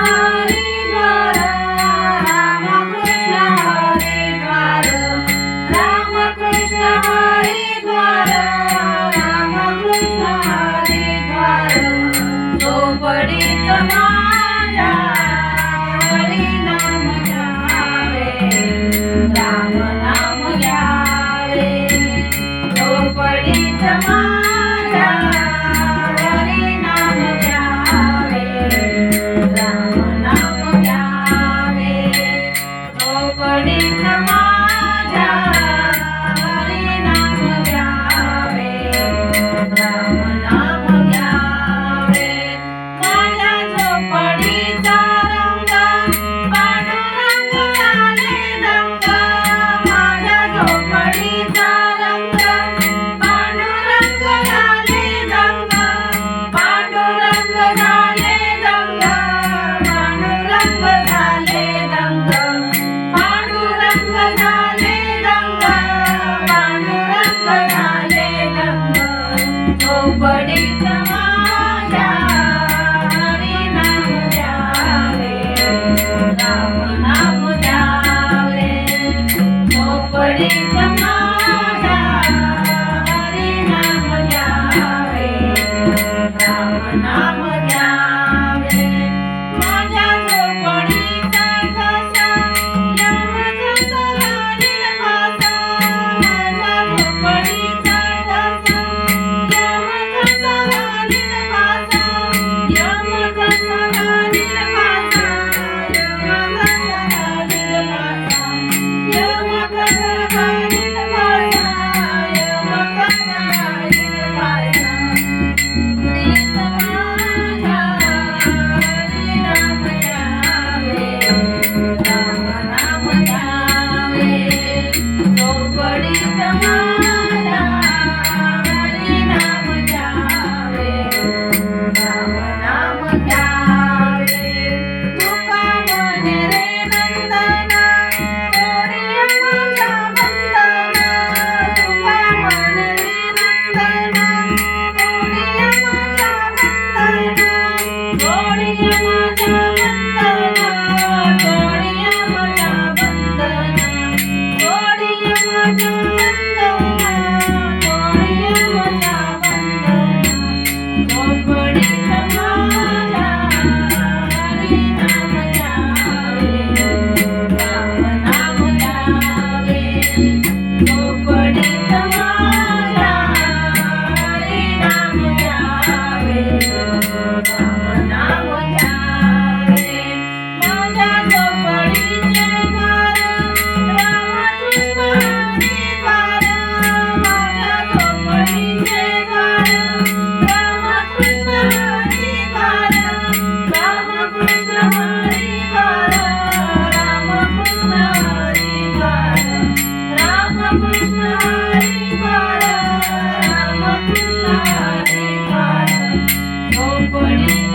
हरिद्वार रामकृष्ण हरिद्वार रामकृष्ण हरिद्वार रामकृष्ण हरिद्वार झोपडीत माझ्या हरिनाम घ्यावे राम नाम घ्यावे झोपडीत माझ्या हरिनाम घ्यावे राम नाम घ्यावे झोपडीत माझ्या हरिनाम घ्यावे राम नाम घ्यावे माझ्या झोपडीचा रंग पांडुरंग झाले रंग माझ्या झोपडीचा रंग पांडुरंग झाले रंग पांडुरंग झाले रंग पांडुरंग झाले रंग पांडुरंग झाले रंग पांडुरंग झाले रंग झोपडीत माझ्या हरिनाम घ्यावे राम नाम घ्यावे झोपडीत माझ्या हरिनाम घ्यावे राम नाम घ्यावे माझ्या झोपडीचा ठसा यम कसा घालील फासा माझ्या झोपडीचा ठसा यम कसा घालील फासा यम कसा घालील फासा यम कसा घालील फासा यम कसा घालील फासा यम कसा घालील फासा झोपडीत माझ्या हरिनाम घ्यावे राम नाम घ्यावे झोपडीत माझ्या हरिनाम घ्यावे राम नाम घ्यावे तुका म्हणे रे नंदना कोणी माझ्या बंधना तुका म्हणे रे नंदना कोणी माझ्या बंधना कोणी माझ्या बंधना कोणी माझ्या बंधना कोणी माझ्या बंधना कोणी माझ्या बंधना झोपडीत माझ्या हरिनाम घ्यावे राम नाम घ्यावे झोपडीत माझ्या हरिनाम घ्यावे राम नाम घ्यावे माझ्या झोपडीचे द्वार रामकृष्ण हरिद्वार माझ्या झोपडीचे द्वार रामकृष्ण हरिद्वार रामकृष्ण हरिद्वार रामकृष्ण हरिद्वार रामकृष्ण हरिद्वार रामकृष्ण हरिद्वार झोपडीत